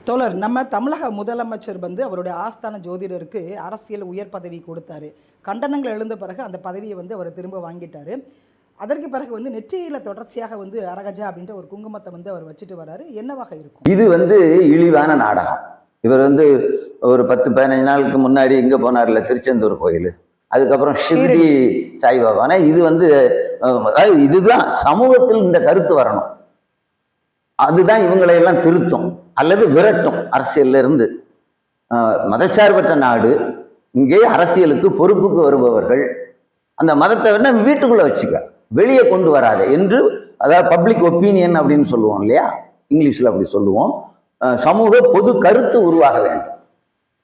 தோழர், நம்ம தமிழக முதலமைச்சர் வந்து அவருடைய ஆஸ்தான ஜோதிடருக்கு அரசியல் உயர் பதவி கொடுத்தாரு. கண்டனங்கள் எழுந்த பிறகு அந்த பதவியை வந்து அவர் திரும்ப வாங்கிட்டாரு. அதற்கு பிறகு வந்து நெற்றியில தொடர்ச்சியாக வந்து அரகஜா அப்படின்ற ஒரு குங்குமத்தை வந்து அவர் வச்சுட்டு வராரு. என்னவாக இருக்கும்? இது இழிவான நாடகம். இவர் ஒரு 10-15 நாளுக்கு முன்னாடி இங்க போனார்ல, திருச்செந்தூர் கோயில், அதுக்கப்புறம் ஷிர்டி சாய்பாபானா, இதுதான் சமூகத்தில் இந்த கருத்து வரணும். அதுதான் இவங்களை எல்லாம் திருத்தும் அல்லது விரட்டும் அரசியல்ல இருந்து. மதச்சார்பற்ற நாடு, இங்கே அரசியலுக்கு பொறுப்புக்கு வருபவர்கள் அந்த மதத்தை வேணா வீட்டுக்குள்ள வச்சுக்க, வெளியே கொண்டு வராது என்று, அதாவது பப்ளிக் ஒப்பீனியன் அப்படின்னு சொல்லுவோம் இல்லையா, இங்கிலீஷ்ல அப்படி சொல்லுவோம். சமூக பொது கருத்து உருவாக வேண்டும்.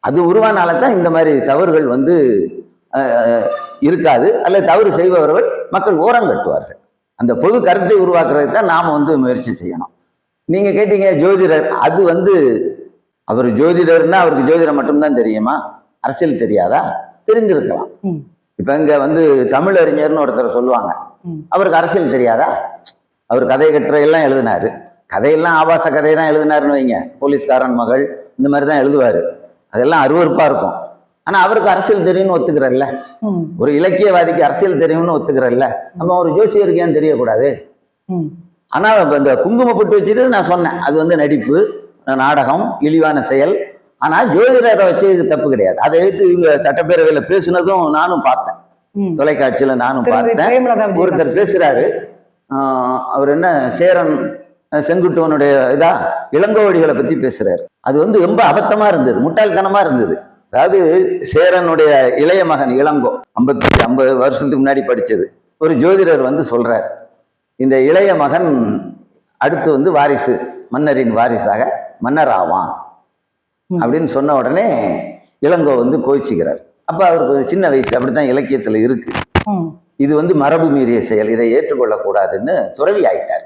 அது உருவானால்தான் இந்த மாதிரி தவறுகள் இருக்காது, அல்லது தவறு செய்பவர்கள் மக்கள் ஓரம் கட்டுவார்கள். அந்த பொது கருத்தை உருவாக்குறதுக்கு தான் நாம முயற்சி செய்யணும். நீங்க கேட்டீங்க ஜோதிடர், அது அவர் ஜோதிடர்னா அவருக்கு ஜோதிடம் மட்டும்தான் தெரியுமா? அரசியல் தெரியாதா? தெரிஞ்சிருக்கலாம். இப்ப இங்க தமிழறிஞர்னு ஒருத்தர் சொல்லுவாங்க, அவருக்கு அரசியல் தெரியாதா? அவர் கதை கட்டுற எல்லாம் எழுதினாரு. கதையெல்லாம் ஆபாச கதையை தான் எழுதினாருன்னு வைங்க, போலீஸ்காரன் மகள் இந்த மாதிரி தான் எழுதுவாரு. அதெல்லாம் அருவருப்பா இருக்கும். ஆனா அவருக்கு அரசியல் தெரியும்னு ஒத்துக்கிறல்ல. ஒரு இலக்கியவாதிக்கு அரசியல் தெரியும்னு ஒத்துக்கிறல்ல. நம்ம ஒரு ஜோசியருக்கு ஏன் தெரியக்கூடாது? ஆனா இந்த குங்குமப்பட்டு வச்சுட்டு நான் சொன்னேன், அது நடிப்பு, நாடகம், இழிவான செயல். ஆனா ஜோதிடரை வச்சு இது தப்பு கிடையாது. அதை எடுத்து இவங்க சட்டப்பேரவையில பேசுனதும் நானும் பார்த்தேன், தொலைக்காட்சியில நானும் பார்த்தேன். ஒருத்தர் பேசுறாரு, அவர் என்ன சேரன் செங்குட்டுவனுடைய இளங்கோவடிகளை பத்தி பேசுறாரு. அது ரொம்ப அபத்தமா இருந்தது, முட்டாள்தனமா இருந்தது. அதாவது சேரனுடைய இளைய மகன் இளங்கோ, 50 வருஷத்துக்கு முன்னாடி படிச்சது. ஒரு ஜோதிடர் சொல்றார், இந்த இளைய மகன் அடுத்து வாரிசு, மன்னரின் வாரிசாக மன்னர் ஆவான் அப்படின்னு சொன்ன உடனே இளங்கோ கோவிச்சுக்கிறார். அப்ப அவருக்கு சின்ன வயசு, அப்படித்தான் இலக்கியத்துல இருக்கு. இது மரபு மீறிய செயல், இதை ஏற்றுக்கொள்ளக்கூடாதுன்னு துறவி ஆயிட்டார்.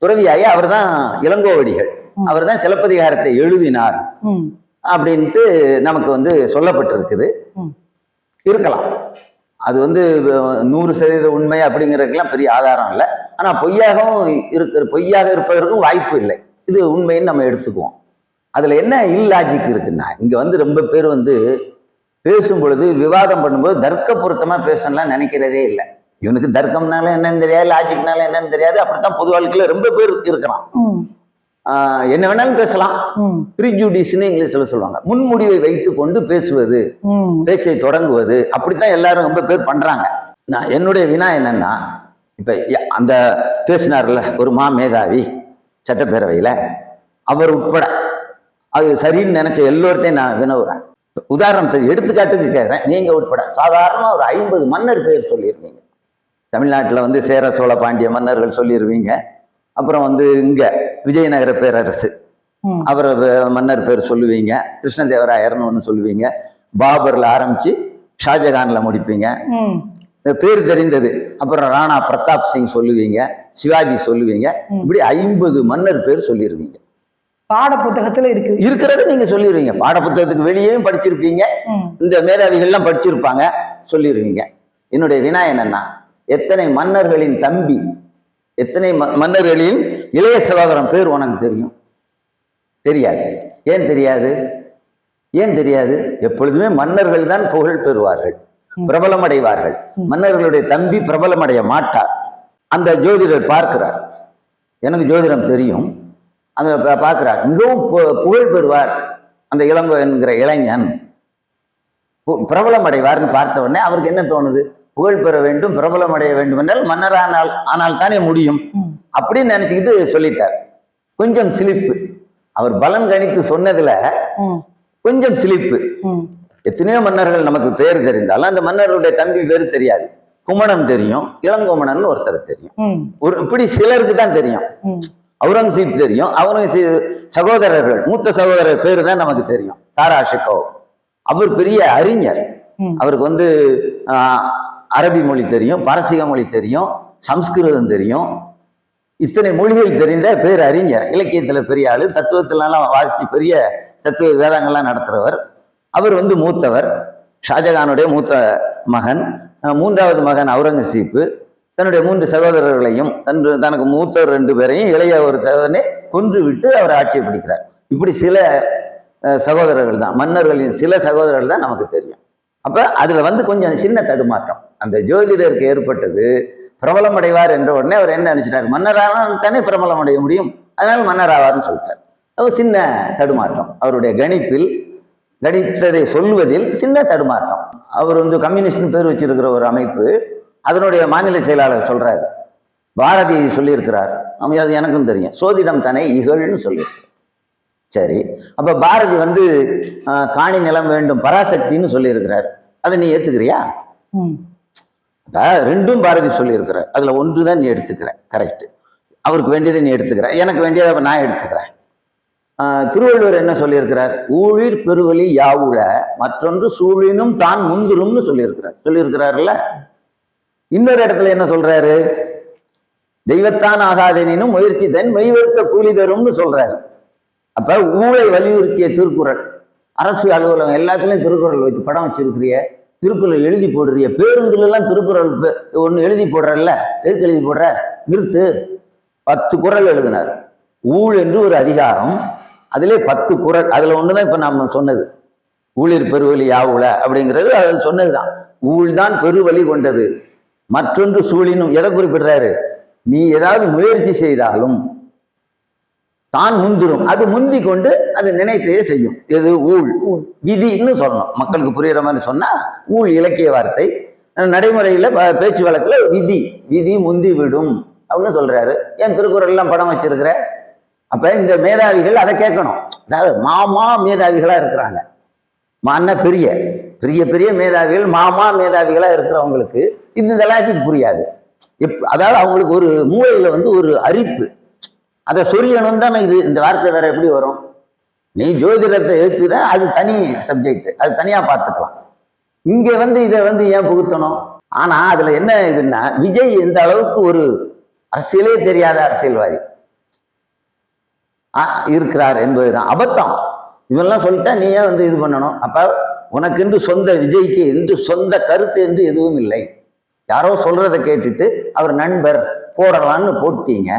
துறவியாகி அவர் தான் இளங்கோவடிகள், அவர் தான் சிலப்பதிகாரத்தை எழுதினார் அப்படின்ட்டு நமக்கு சொல்லப்பட்டிருக்குது. இருக்கலாம், அது 100% உண்மை அப்படிங்கிறதுக்கெல்லாம் பெரிய ஆதாரம் இல்லை. ஆனா பொய்யாக இருப்பதற்கும் வாய்ப்பு இல்லை. இது உண்மைன்னு நம்ம எடுத்துக்குவோம். அதுல என்ன இல்லாஜிக் இருக்குன்னா, இங்க ரொம்ப பேர் பேசும் பொழுது, விவாதம் பண்ணும்போது தர்க்க பொருத்தமா பேசணும்லாம் நினைக்கிறதே இல்லை. இவனுக்கு தர்க்கம்னால என்னன்னு தெரியாது, லாஜிக்னால என்னன்னு தெரியாது. அப்படித்தான் பொது வாழ்க்கையில ரொம்ப பேர் இருக்கிறான். என்ன வேணாலும் பேசலாம். ப்ரீஜுடிஸ்னு இங்கிலீஷ்ல சொல்லுவாங்க, முன்முடிவை வைத்து கொண்டு பேசுவது, பேச்சை தொடங்குவது. அப்படித்தான் எல்லாரும் ரொம்ப பேர் பண்றாங்க. நான் என்னுடைய வினா என்னன்னா, இப்ப அந்த பேசினார்ல ஒரு மேதாவி சட்டப்பேரவையில, அவர் உட்பட அது சரின்னு நினைச்ச எல்லோர்ட்டையும் நான் வினவுறேன். உதாரணத்துக்கு எடுத்துக்காட்டுக்கு கேட்கிறேன், நீங்க உட்பட சாதாரணமா ஒரு 50 மன்னர் பேர் சொல்லியிருக்கீங்க. தமிழ்நாட்டில் சேர சோழ பாண்டிய மன்னர்கள் சொல்லிடுவீங்க. அப்புறம் இங்க விஜயநகர பேரரசு, அவர் மன்னர் பேர் சொல்லுவீங்க. கிருஷ்ணதேவராயர்னு ஒன்று சொல்லுவீங்க. பாபர்ல ஆரம்பிச்சு ஷாஜகான்ல முடிப்பீங்க, பேர் தெரிந்தது. அப்புறம் ராணா பிரதாப் சிங் சொல்லுவீங்க, சிவாஜி சொல்லுவீங்க. இப்படி 50 மன்னர் பேர் சொல்லிடுவீங்க. பாட புத்தகத்துல இருக்கிறத நீங்க சொல்லிடுவீங்க. பாட புத்தகத்துக்கு வெளியேயும் படிச்சிருப்பீங்க, இந்த மேதாவிகள்லாம் படிச்சிருப்பாங்க, சொல்லிடுவீங்க. என்னுடைய வினா என்னன்னா, எத்தனை மன்னர்களின் தம்பி, எத்தனை மன்னர்களின் இளைய சகோதரன் பேர் உனக்கு தெரியும்? தெரியாது. ஏன் தெரியாது? ஏன் தெரியாது? எப்பொழுதுமே மன்னர்கள் தான் புகழ் பெறுவார்கள், பிரபலம் அடைவார்கள். மன்னர்களுடைய தம்பி பிரபலம் அடைய மாட்டார். அந்த ஜோதிடர் பார்க்கிறார், எனக்கு ஜோதிடம் தெரியும், அந்த பார்க்கிறார், மிகவும் புகழ் பெறுவார் அந்த இளங்கோ என்கிற இளைஞன், பிரபலம் அடைவார்னு பார்த்த உடனே அவருக்கு என்ன தோணுது? புகழ் பெற வேண்டும், பிரபலம் அடைய வேண்டும் என்றால் ஆனால் தானே முடியும் அப்படின்னு நினைச்சுக்கிட்டு சொல்லிட்டார். கொஞ்சம் சிலிப்பு. அவர் பலன் கணித்து சொன்னதுல கொஞ்சம் சிலிப்பு. எத்தனையோ மன்னர்கள் நமக்கு பேர் தெரிந்தாலும் அந்த மன்னர்களுடைய தம்பி பேர் தெரியாது. குமணன் தெரியும், இளங்கோமணன் ஒருத்தர் தெரியும், இப்படி சிலருக்கு தான் தெரியும். அவுரங்கசீப் தெரியும், அவுரங்கசீப் சகோதரர்கள், மூத்த சகோதரர் பேரு தான் நமக்கு தெரியும், தாரா ஷிகோ. அவர் பெரிய அறிஞர். அவருக்கு அரபி மொழி தெரியும், பாரசீக மொழி தெரியும், சம்ஸ்கிருதம் தெரியும். இத்தனை மொழிகள் தெரிந்த பேர் அறிஞர், இலக்கியத்துல பெரிய ஆளு, தத்துவத்திலாம் வாசிச்சு பெரிய தத்துவ வேதங்கள்லாம் நடத்துறவர். அவர் மூத்தவர், ஷாஜகானுடைய மூத்த மகன். 3வது மகன் அவுரங்கசீப்பு தன்னுடைய 3 சகோதரர்களையும் தனக்கு மூத்தவர் 2 பேரையும் இளைய ஒரு சகோதரனை கொன்று விட்டு அவர் ஆட்சியை பிடிக்கிறார். இப்படி சில சகோதரர்கள் தான், மன்னர்களின் சில சகோதரர்கள் தான் நமக்கு தெரியும். அப்ப அதுல வந்து கொஞ்சம் சின்ன தடுமாற்றம் அந்த ஜோதிடருக்கு ஏற்பட்டது. பிரபலம் அடைவார் என்ற உடனே அவர் என்ன நினைச்சிட்டாரு, மன்னரானால் தானே பிரபலம் அடைய முடியும், அதனால மன்னர் ஆவார்னு சொல்லிட்டார். அது சின்ன தடுமாற்றம், அவருடைய கணிப்பில் கணித்ததை சொல்வதில் சின்ன தடுமாற்றம். அவர் வந்து கம்யூனிஸ்ட் பேர் வச்சிருக்கிற ஒரு அமைப்பு, அதனுடைய மாநில செயலாளர் சொல்றாரு, பாரதி சொல்லியிருக்கிறார், அது எனக்கும் தெரியும், சோதிடம் தானே இகழ்னு சொல்லியிருக்கிறார். சரி, அப்ப பாரதி வந்து காணி நிலம் வேண்டும் பராசக்தின்னு சொல்லியிருக்கிறார், அதை நீ ஏத்துக்கிறியா? ரெண்டும் பாரதி சொல்லியிருக்கிறார், அதுல ஒன்றுதான் நீ எடுத்துக்கிற, கரெக்ட். அவருக்கு வேண்டியதை நீ எடுத்துக்கிற, எனக்கு வேண்டியதை நான் எடுத்துக்கிறேன். திருவள்ளுவர் என்ன சொல்லியிருக்கிறார், ஊழிர் பெருவழி யாவுல மற்றொன்று சூழினும் தான் முந்துரும்னு சொல்லியிருக்கிறார்ல. இன்னொரு இடத்துல என்ன சொல்றாரு, தெய்வத்தான் ஆகாதெனினும் முயற்சி தன் மெய்வருத்த கூலி தரும்னு சொல்றாரு. அப்ப ஊழை வலியுறுத்திய திருக்குறள், அரசு அலுவலகம் எல்லாத்துலயும் திருக்குறள் வச்சு படம் வச்சிருக்கிறிய, திருக்குறள் எழுதி போடுறிய, பேருந்துல எல்லாம் திருக்குறள் ஒண்ணு எழுதி போடுறல்ல, எதுக்கு எழுதி போடுற, நிறுத்து. 10 குறள் எழுதினார், ஊழ் என்று ஒரு அதிகாரம், அதிலே 10 குறள், அதுல ஒண்ணுதான் இப்ப நம்ம சொன்னது, ஊழிர் பெருவழி யாவுல அப்படிங்கிறது அது சொன்னதுதான். ஊழ் தான் பெருவழி கொண்டது, மற்றொன்று சூழினும். எதை குறிப்பிடுறாரு, நீ ஏதாவது முயற்சி செய்தாலும் தான் முந்திரும், அது முந்தி கொண்டு அது நினைத்தையே செய்யும். எது, ஊழ். விதின்னு சொல்லணும், மக்களுக்கு புரியுற மாதிரி சொன்னா ஊழ் இலக்கிய வார்த்தை, நடைமுறையில பேச்சு வழக்குல விதி முந்தி விடும் அப்படின்னு சொல்றாரு. ஏன் திருக்குறள் எல்லாம் படம் வச்சிருக்கிற? அப்ப இந்த மேதாவிகள் அதை கேட்கணும். அதாவது மாமா மேதாவிகளா இருக்கிறாங்க, மான்னா பெரிய பெரிய பெரிய மேதாவிகள், மாமா மேதாவிகளா இருக்கிறவங்களுக்கு இந்த லாஜிக் புரியாது. அதாவது அவங்களுக்கு ஒரு மூளையில வந்து ஒரு அரிப்பு, அதை சொரியணும் தானே. இது இந்த வார்த்தை வேற எப்படி வரும்? நீ ஜோதிடத்தை ஏற்றுற, அது தனி சப்ஜெக்ட், அது தனியா பார்த்துக்கலாம். இங்க வந்து இதை வந்து ஏன் புகுத்தணும்? ஆனா அதுல என்ன இதுன்னா, விஜய் எந்த அளவுக்கு ஒரு அரசியலே தெரியாத அரசியல்வாதி இருக்கிறார் என்பதுதான் அபத்தம். இவெல்லாம் சொல்லிட்டா நீ ஏன் வந்து இது பண்ணணும்? அப்ப உனக்கு என்று சொந்த, விஜய்க்கு என்று சொந்த கருத்து என்று எதுவும் இல்லை. யாரோ சொல்றதை கேட்டுட்டு அவர் நண்பர் போடலான்னு போட்டீங்க,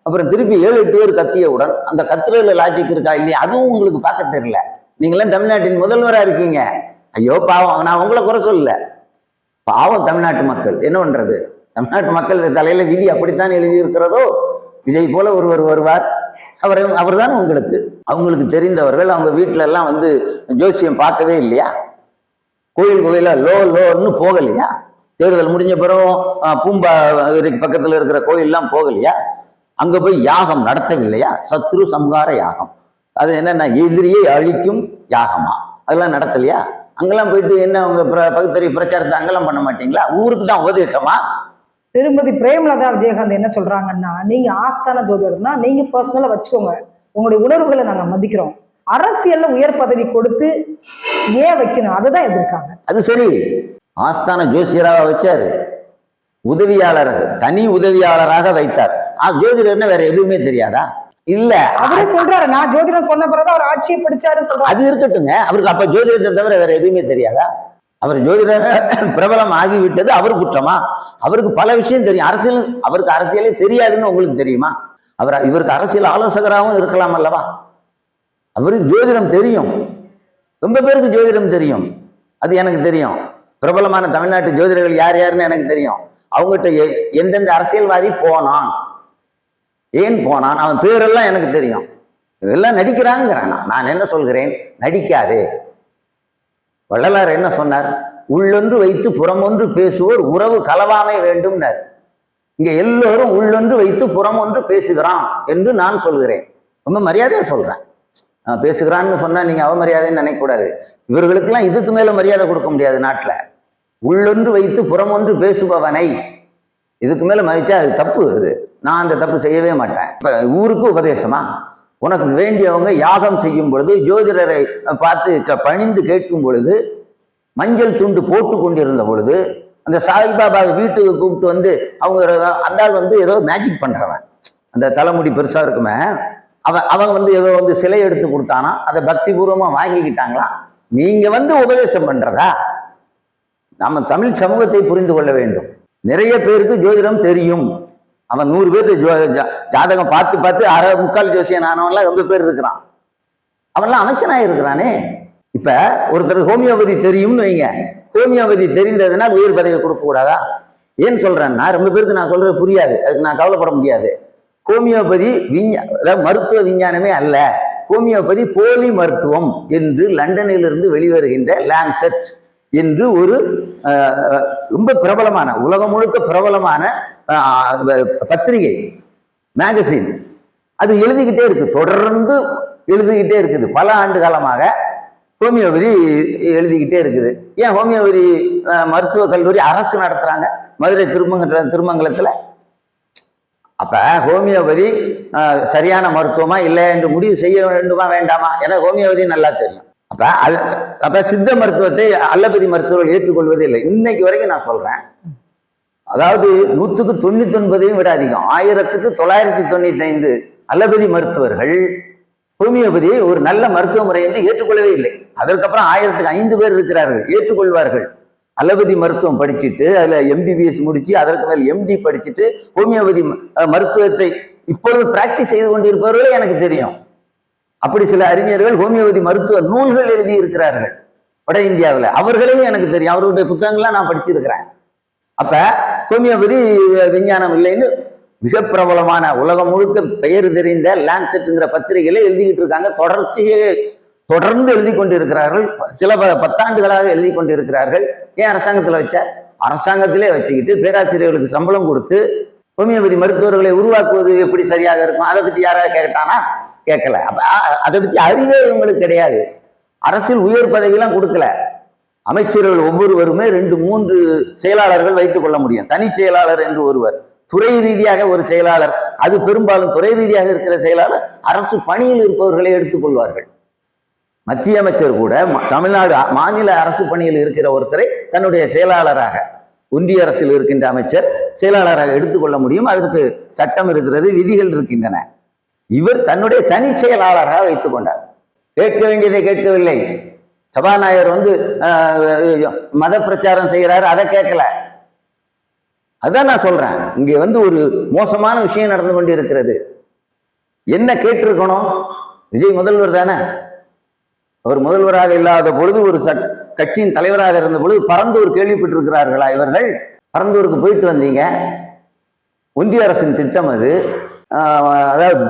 அப்புறம் திருப்பி 7-8 பேர் கத்தியவுடன் அந்த கத்துரையில லாஜிக் இருக்கா இல்லையா, அதுவும் உங்களுக்கு பார்க்க தெரியல. நீங்களாம் தமிழ்நாட்டின் முதல்வராக இருக்கீங்க. ஐயோ பாவம், நான் உங்களை குறை சொல்லல, பாவம் தமிழ்நாட்டு மக்கள். என்ன பண்றது, தமிழ்நாட்டு மக்கள் தலையில விதி அப்படித்தான் எழுதி இருக்கிறதோ. விஜய் போல ஒருவர் வருவார், அவர் தான் அவங்களுக்கு தெரிந்தவர்கள். அவங்க வீட்டுல எல்லாம் வந்து ஜோசியம் பார்க்கவே இல்லையா? கோயில லோன்னு போகலையா? தேர்தல் முடிஞ்ச பிறகும் பூம்பா பக்கத்துல இருக்கிற கோயிலெல்லாம் போகலையா? அங்க போய் யாகம் நடத்தவில்லையா? சத்ரு சம்ஹார யாகம், அது என்னன்னா எதிரியை அழிக்கும் யாகமா, அதெல்லாம் நடத்தலையா? அங்கெல்லாம் போயிட்டு என்ன அவங்க பகுத்தறிவு பிரச்சாரத்தை அங்கெல்லாம் பண்ண மாட்டீங்களா? ஊருக்கு தான் உபதேசமா? திருமதி பிரேமலதா விஜயகாந்த் என்ன சொல்றாங்கன்னா, நீங்க ஆஸ்தான ஜோதிடர்னா நீங்க பர்சனலா வச்சுக்கோங்க, உங்களுடைய உணர்வுகளை நாங்க மதிக்கிறோம், அரசியல்ல உயர் பதவி கொடுத்து ஏன் வைக்கணும், அதுதான் எதிர்க்காங்க. அது சரி, ஆஸ்தான ஜோசியராக வச்சாரு, உதவியாளராக, தனி உதவியாளராக வைத்தார். ஜோதிடர்னா வேற எதுவுமே தெரியாதா? இல்ல, அவரே சொல்றாரு, நான் ஜோதிடம் சொன்ன பிறகு அவர் ஆட்சியை பிடிச்சாரு சொல்றாரு. அது இருக்கட்டுங்க, அவருக்கு அப்ப ஜோதிடத்தை தவிர வேற எதுவுமே தெரியாதா? அவர் ஜோதிடர் பிரபலம் ஆகிவிட்டது அவர் குற்றமா? அவருக்கு பல விஷயம் தெரியும், அரசியல், அவருக்கு அரசியலே தெரியாதுன்னு உங்களுக்கு தெரியுமா? இவருக்கு அரசியல் ஆலோசகராகவும் இருக்கலாம் அல்லவா? அவருக்கு ஜோதிடம் தெரியும், ரொம்ப பேருக்கு ஜோதிடம் தெரியும், அது எனக்கு தெரியும். பிரபலமான தமிழ்நாட்டு ஜோதிடர்கள் யார் யாருன்னு எனக்கு தெரியும். அவங்ககிட்ட எந்தெந்த அரசியல்வாதி போனான், ஏன் போனான், அவன் பேரெல்லாம் எனக்கு தெரியும். இதெல்லாம் நடிக்கிறாங்கிறான். நான் என்ன சொல்கிறேன், நடிக்காதே. வள்ளலார் என்ன சொன்னார், உள்ளொன்று வைத்து புறமொன்று பேசுவோர் உறவு கலவாமை வேண்டும்னார். இங்க எல்லோரும் உள்ளொன்று வைத்து புறமொன்று பேசுகிறான் என்று நான் சொல்கிறேன், ரொம்ப மரியாதையா சொல்றேன். பேசுகிறான்னு சொன்னா நீங்க அவமரியாதைன்னு நினைக்கக்கூடாது. இவர்களுக்கெல்லாம் இதுக்கு மேல மரியாதை கொடுக்க முடியாது நாட்டுல. உள்ளொன்று வைத்து புறமொன்று பேசுபவனை இதுக்கு மேல மதிச்சா அது தப்பு. அது நான் அந்த தப்பு செய்யவே மாட்டேன். இப்ப ஊருக்கு உபதேசமா? உனக்கு வேண்டியவங்க யாகம் செய்யும் பொழுது, ஜோதிடரை பார்த்து பணிந்து கேட்கும் பொழுது, மஞ்சள் துண்டு போட்டு கொண்டிருந்த பொழுது, அந்த சாய்பாபாவை வீட்டுக்கு கூப்பிட்டு வந்து அவங்க அந்த ஆள் வந்து ஏதோ மேஜிக் பண்றவன், அந்த தலைமுடி பெருசா இருக்குமே, அவங்க வந்து ஏதோ வந்து சிலை எடுத்து கொடுத்தானா, அதை பக்தி பூர்வமா வாங்கிக்கிட்டாங்களா? நீங்க வந்து உபதேசம் பண்றதா? நம்ம தமிழ் சமூகத்தை புரிந்து கொள்ள வேண்டும். நிறைய பேருக்கு ஜோதிடம் தெரியும். அவன் 100 பேருக்கு ஜாதகம் பார்த்து பார்த்து 1/4 முக்கால் ஜோசியன் ஆனவன்லாம் ரொம்ப பேர் இருக்கிறான். அவன்லாம் அமைச்சனாக இருக்கிறானே. இப்ப ஒருத்தர் ஹோமியோபதி தெரியும்னு வைங்க, ஹோமியோபதி தெரிந்ததுன்னா உயர் பதவி கொடுக்க கூடாதா? ஏன் சொல்றேன்னா, ரொம்ப பேருக்கு நான் சொல்றது புரியாது, அதுக்கு நான் கவலைப்பட முடியாது. ஹோமியோபதி அதாவது மருத்துவ விஞ்ஞானமே அல்ல, ஹோமியோபதி போலி மருத்துவம் என்று லண்டனிலிருந்து வெளிவருகின்ற லான்செட் என்று ஒரு ரொம்ப பிரபலமான, உலகம் முழுக்க பிரபலமான பத்திரிகை, மேகசின், அது எழுதிக்கிட்டே இருக்கு, தொடர்ந்து எழுதிக்கிட்டே இருக்குது. பல ஆண்டு காலமாக ஹோமியோபதி எழுதிக்கிட்டே இருக்குது. ஏன் ஹோமியோபதி மருத்துவக் கல்லூரி அரசு நடத்துறாங்க மதுரை திருமங்கலத்துல? அப்ப ஹோமியோபதி சரியான மருத்துவமா இல்லை என்று முடிவு செய்ய வேண்டுமா வேண்டாமா? ஏன்னா ஹோமியோபதி நல்லா தெரியும். அப்ப சித்த மருத்துவத்தை அல்லபதி மருத்துவர்கள் ஏற்றுக்கொள்வதே இல்லை இன்னைக்கு வரைக்கும். நான் சொல்றேன், அதாவது 100க்கு 99 விட அதிகம், 1995 அல்லபதி மருத்துவர்கள் ஹோமியோபதியை ஒரு நல்ல மருத்துவ முறை என்று ஏற்றுக்கொள்ளவே இல்லை. அதற்கப்புறம் 1005 பேர் இருக்கிறார்கள் ஏற்றுக்கொள்வார்கள். அல்லபதி மருத்துவம் படிச்சுட்டு அதுல எம்பிபிஎஸ் முடிச்சு அதற்கு மேல் எம்டி படிச்சுட்டு ஹோமியோபதி மருத்துவத்தை இப்பொழுது பிராக்டிஸ் செய்து கொண்டிருப்பவர்களே எனக்கு தெரியும். அப்படி சில அறிஞர்கள் ஹோமியோபதி மருத்துவ நூல்கள் எழுதி இருக்கிறார்கள் வட இந்தியாவில், அவர்களையும் எனக்கு தெரியும், அவர்களுடைய புத்தகங்கள்லாம் நான் படிச்சிருக்கிறேன். அப்ப ஹோமியோபதி விஞ்ஞானம் இல்லைன்னு மிக பிரபலமான உலகம் முழுக்க பெயர் தெரிந்த லான்செட்ங்கிற பத்திரிகையில எழுதிக்கிட்டு இருக்காங்க. தொடர்ந்து எழுதி கொண்டிருக்கிறார்கள், சில 10 ஆண்டுகளாக எழுதி கொண்டிருக்கிறார்கள். ஏன் அரசாங்கத்தில் வச்ச? அரசாங்கத்திலே வச்சுக்கிட்டு பேராசிரியர்களுக்கு சம்பளம் கொடுத்து ஹோமியோபதி மருத்துவர்களை உருவாக்குவது எப்படி சரியாக இருக்கும்? அதை பத்தி யாராவது கேட்டானா? கேட்கல. அப்ப அதை பத்தி அறிவே இவங்களுக்கு கிடையாது. அரசில் உயர் பதவியெல்லாம் கொடுக்கல. அமைச்சர்கள் ஒவ்வொருவருமே 2-3 செயலாளர்கள் வைத்துக் கொள்ள முடியும். தனி செயலாளர் என்று ஒருவர், துறை ரீதியாக ஒரு செயலாளர், அது பெரும்பாலும் துறை ரீதியாக இருக்கிற செயலாளர் அரசு பணியில் இருப்பவர்களை எடுத்துக்கொள்வார்கள். மத்திய அமைச்சர் கூட தமிழ்நாடு மாநில அரசு பணியில் இருக்கிற ஒருத்தரை தன்னுடைய செயலாளராக, ஒன்றிய அரசில் இருக்கின்ற அமைச்சர் செயலாளராக எடுத்துக்கொள்ள முடியும். அதற்கு சட்டம் இருக்கிறது, விதிகள் இருக்கின்றன. இவர் தன்னுடைய தனி செயலாளராக வைத்துக் கொண்டார். கேட்க வேண்டியதை கேட்கவில்லை. சபாநாயகர் மத பிரச்சாரம் செய்கிறாரு, அதை கேட்கல. அதான் நான் சொல்றேன், இங்கே ஒரு மோசமான விஷயம் நடந்து கொண்டு இருக்கிறது. என்ன கேட்டிருக்கணும்? விஜய் முதல்வர் தானே, அவர் முதல்வராக இல்லாத பொழுது ஒரு கட்சியின் தலைவராக இருந்த பொழுது பரந்தூர் கேள்விப்பட்டிருக்கிறார்களா இவர்கள்? பரந்தூருக்கு போயிட்டு வந்தீங்க, ஒன்றிய அரசின் திட்டம் அது, அதாவது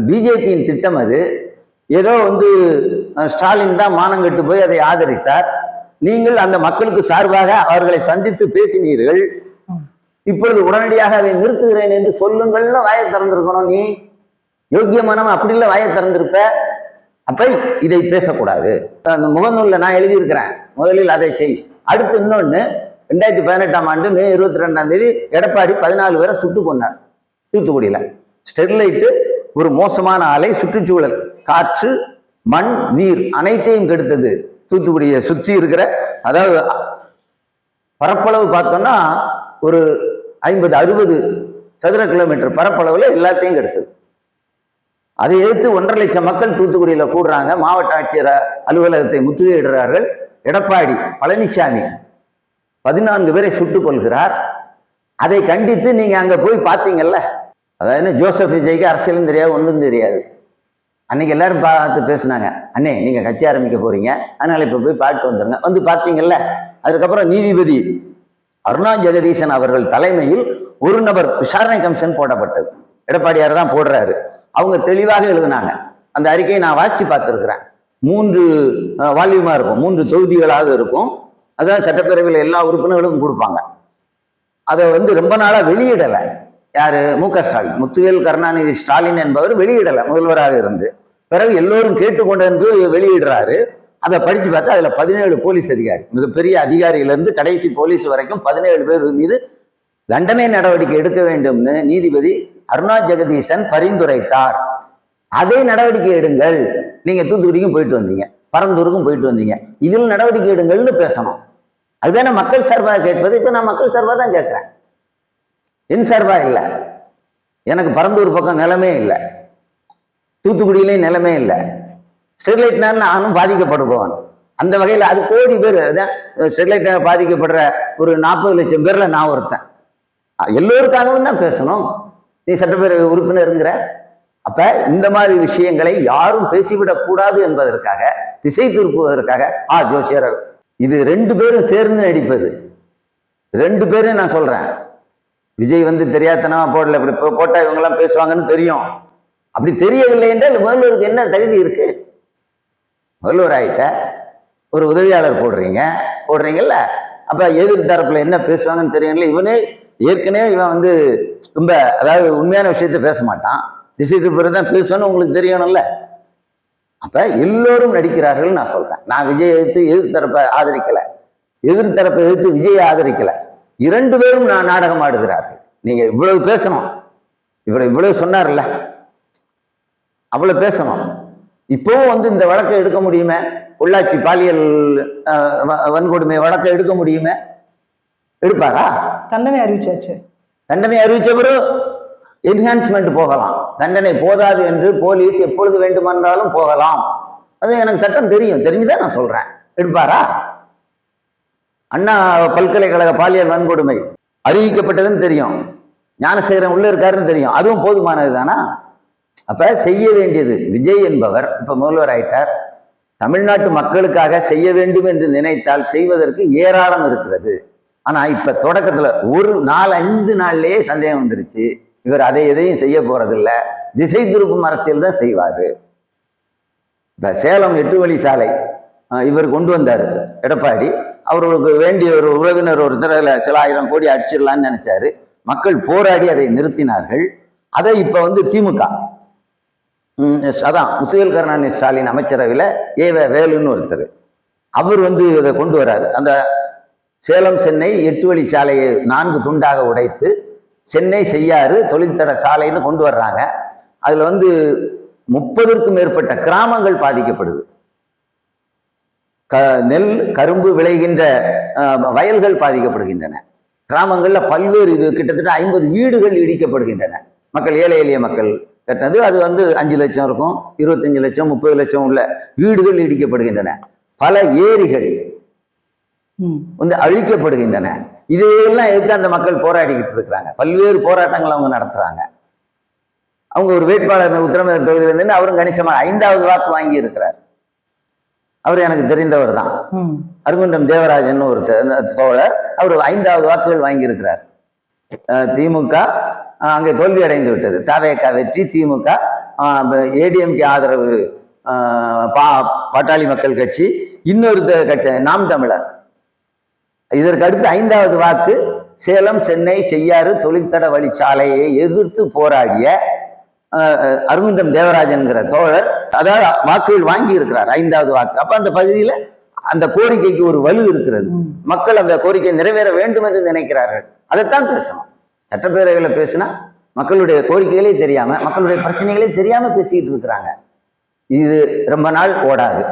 பிஜேபியின் திட்டம் அது. ஏதோ ஸ்டாலின் தான் மானங்கட்டு போய் அதை ஆதரித்தார். நீங்கள் அந்த மக்களுக்கு சார்பாக அவர்களை சந்தித்து பேசினீர்கள். இப்பொழுது உடனடியாக அதை நிறுத்துகிறேன் என்று சொல்லுங்கள்னு வாயை திறந்திருக்கணும். நீ யோக்கியமானவன் அப்படி இல்லை வாயை திறந்திருப்ப. அப்ப இதை பேசக்கூடாது. அந்த முகநூல்ல நான் எழுதியிருக்கிறேன், முதலில் அதை செய். அடுத்து இன்னொன்னு, 2018ஆம் ஆண்டு மே 22ஆம் தேதி எடப்பாடி 14 பேரை சுட்டு கொண்டார் தூத்துக்குடியில. ஸ்டெர்லைட்டு ஒரு மோசமான ஆலை, சுற்றுச்சூழல், காற்று, மண், நீர் அனைத்தையும் கெடுத்தது. தூத்துக்குடியை சுற்றி இருக்கிற, அதாவது பரப்பளவு பார்த்தோம்னா ஒரு 50-60 சதுர கிலோமீட்டர் பரப்பளவுல எல்லாத்தையும் கெடுத்தது. அதை எதிர்த்து 1.5 லட்சம் மக்கள் தூத்துக்குடியில கூடுறாங்க. மாவட்ட ஆட்சியர் அலுவலகத்தை முற்றுகையிடுறார்கள். எடப்பாடி பழனிசாமி 14 பேரை சுட்டுக் கொள்கிறார். அதை கண்டித்து நீங்க அங்க போய் பார்த்தீங்கல்ல, அதாவது ஜோசப் விஜய்க்கு அரசியலும் தெரியாது, ஒன்றும் தெரியாது. அன்னைக்கு எல்லாரும் பார்த்து பேசினாங்க, அண்ணே நீங்க கட்சி ஆரம்பிக்க போறீங்க, அதனால இப்ப போய் பார்த்து வந்துருங்க. பார்த்தீங்கல்ல. அதுக்கப்புறம் நீதிபதி அருணா ஜெகதீசன் அவர்கள் தலைமையில் ஒரு நபர் விசாரணை கமிஷன் போடப்பட்டது. எடப்பாடியார் தான் போடுறாரு. அவங்க தெளிவாக எழுதினாங்க. அந்த அறிக்கையை நான் வாசிச்சு பார்த்துருக்கிறேன். 3 வால்யூமா இருக்கும், 3 தொகுதிகளாக இருக்கும். அதான் சட்டப்பேரவையில் எல்லா உறுப்பினர்களுக்கும் கொடுப்பாங்க. அதை ரொம்ப நாளா வெளியிடலை. யாரு? மு.க. ஸ்டாலின், முத்துவேல் கருணாநிதி ஸ்டாலின் என்பவர் வெளியிடலை முதல்வராக இருந்து. பிறகு எல்லோரும் கேட்டுக்கொண்டு வெளியிடுறாரு. அதை படிச்சு பார்த்தா அதுல 17 போலீஸ் அதிகாரி, மிகப்பெரிய அதிகாரியிலிருந்து கடைசி போலீஸ் வரைக்கும் 17 பேர் மீது தண்டனை நடவடிக்கை எடுக்க வேண்டும்னு நீதிபதி அருணா ஜெகதீசன் பரிந்துரைத்தார். அதே நடவடிக்கை எடுங்கள். நீங்க தூத்துக்குடிக்கும் போயிட்டு வந்தீங்க, பரந்தூருக்கும் போயிட்டு வந்தீங்க, இதில் நடவடிக்கை எடுங்கள்னு பேசணும். அதுதானே மக்கள் சார்பாக கேட்பது. இப்ப நான் மக்கள் சார்பாக தான் கேட்கிறேன், என் சார்பா இல்லை. எனக்கு பரந்தூர் பக்கம் நிலமே இல்லை, தூத்துக்குடியிலேயும் நிலமே இல்லை. ஸ்டெர்லைட்னா நானும் பாதிக்கப்படுபவன். அந்த வகையில் அது கோடி பேர் ஸ்டெர்லைட் பாதிக்கப்படுற ஒரு 40 லட்சம் பேர்ல நான் ஒருத்தன். எல்லோருக்காகவும் தான் பேசணும். நீ சட்டப்பேரவை உறுப்பினருங்கிற, அப்ப இந்த மாதிரி விஷயங்களை யாரும் பேசிவிடக் கூடாது என்பதற்காக, திசை திருப்புவதற்காக ஜோசியர், இது 2 பேரும் சேர்ந்து நடிப்பது. 2 பேரும் நான் சொல்றேன். விஜய் வந்து தெரியாதனமா போடல, இப்படி போட்டா இவங்க எல்லாம் பேசுவாங்கன்னு தெரியும். அப்படி தெரியவில்லை என்றால் முதல்வருக்கு என்ன தகுதி இருக்கு? முதல்வர் ஆயிட்ட ஒரு உதவியாளர் போடுறீங்கல்ல, அப்ப எதிர் தரப்புல என்ன பேசுவாங்கன்னு தெரியும்ல. இவனே ஏற்கனவே இவன் வந்து ரொம்ப, அதாவது உண்மையான விஷயத்த பேச மாட்டான், திசை திருப்பி தான் பேசுவான்னு உங்களுக்கு தெரியணும்ல. அப்ப எல்லோரும் நடிக்கிறார்கள் நான் சொல்றேன். நான் விஜய் எதிர்த்து எதிர்த்தரப்பை ஆதரிக்கல, எதிர்த்தரப்பை எதிர்த்து விஜயை ஆதரிக்கல. 2 பேரும் நான் நாடகம் ஆடுகிறார்கள். நீங்க இவ்வளவு பேசணும், இவ்வளவு சொன்னார்ல, அவ்வளவு பேசணும். இப்பவும் வந்து இந்த வழக்கை எடுக்க முடியுமே, பொள்ளாச்சி பாலியல் வன்கொடுமை வழக்கை எடுக்க முடியுமே? எடுப்பாரா? தண்டனை அறிவிச்சாச்சு. தண்டனை அறிவிச்ச பிறகு என்ஹான்ஸ்மெண்ட் போகலாம். தண்டனை போதாது என்று போலீஸ் எப்பொழுது வேண்டுமென்றாலும் போகலாம். அது எனக்கு சட்டம் தெரியும், தெரிஞ்சுதான் நான் சொல்றேன். எடுப்பாரா? அண்ணா பல்கலைக்கழக பாலியல் வன்கொடுமை அறிவிக்கப்பட்டதுன்னு தெரியும், ஞானசேகரன் உள்ள இருக்காருன்னு தெரியும், அதுவும் போதுமானது தானா? அப்ப செய்ய வேண்டியது, விஜய் என்பவர் இப்ப முதல்வர் ஆயிட்டார், தமிழ்நாட்டு மக்களுக்காக செய்ய வேண்டும் என்று நினைத்தால் செய்வதற்கு ஏராளம் இருக்கிறது. ஆனா இப்ப தொடக்கத்துல ஒரு 4-5 நாள்லயே சந்தேகம் வந்துருச்சு, இவர் அதை எதையும் செய்ய போறதில்ல, திசை திருப்பும் அரசியல் தான் செய்வாரு. இப்ப சேலம் 8 வழி சாலை இவர் கொண்டு வந்தாரு எடப்பாடி, அவர்களுக்கு வேண்டிய ஒரு உறவினர் ஒருத்தர் சில 1000 கோடி அடிச்சிடலான்னு நினைச்சாரு. மக்கள் போராடி அதை நிறுத்தினார்கள். அதை இப்ப வந்து திமுக, அதான் முத்துவேல் கருணாநிதி ஸ்டாலின் அமைச்சரவையில் வேலுன்னு ஒருத்தர், அவர் வந்து இதை கொண்டு வர்றாரு. அந்த சேலம் சென்னை 8 வழி சாலையை 4 துண்டாக உடைத்து சென்னை செய்யாறு தொழில்தட சாலைன்னு கொண்டு வர்றாங்க. அதுல வந்து 30க்கும் மேற்பட்ட கிராமங்கள் பாதிக்கப்படுது. நெல் கரும்பு விளைகின்ற வயல்கள் பாதிக்கப்படுகின்றன. கிராமங்கள்ல பல்வேறு கிட்டத்தட்ட 50 வீடுகள் இடிக்கப்படுகின்றன. மக்கள், ஏழை எளிய மக்கள் கட்டினது. அது வந்து 5 லட்சம் இருக்கும், 25 லட்சம் 30 லட்சம் உள்ள வீடுகள் இடிக்கப்படுகின்றன. பல ஏரிகள் வந்து அழிக்கப்படுகின்றன. இதையெல்லாம் எதிர்த்து அந்த மக்கள் போராடிக்கிட்டு இருக்கிறாங்க. பல்வேறு போராட்டங்கள் அவங்க நடத்துறாங்க. அவங்க ஒரு வேட்பாளர் உத்திரமேரூர் தொகுதியிலிருந்து அவரும் கணிசமா 5வது வாக்கு வாங்கி இருக்கிறார். அவர் எனக்கு தெரிந்தவர் தான். அருங்குன்றம் தேவராஜன் ஒரு தோழர், அவர் 5வது வாக்குகள் வாங்கி இருக்கிறார். திமுக அங்கே தோல்வி அடைந்து விட்டது. தவேக வெற்றி, திமுக, ஏடிஎம்கே ஆதரவு பாட்டாளி மக்கள் கட்சி, இன்னொரு கட்சி நாம் தமிழர். இதற்கு அடுத்து 5வது வாக்கு சேலம் சென்னை செய்யாறு தொழில்தட வழிச்சாலையை எதிர்த்து போராடிய அருங்குன்றம் தேவராஜன்கிற தோழர், அதாவது வாக்குகள் வாங்கி இருக்கிறார் 5வது வாக்கு. அப்ப அந்த பகுதியில அந்த கோரிக்கைக்கு ஒரு வலு இருக்கிறது. மக்கள் அந்த கோரிக்கை நிறைவேற வேண்டும் என்று நினைக்கிறார்கள். அதைத்தான் பேசணும். சட்டப்பேரவையில பேசினா மக்களுடைய கோரிக்கைகளே தெரியாம, மக்களுடைய பிரச்சனைகளே தெரியாம பேசிட்டு இருக்கிறாங்க. இது ரொம்ப நாள் ஓடாது.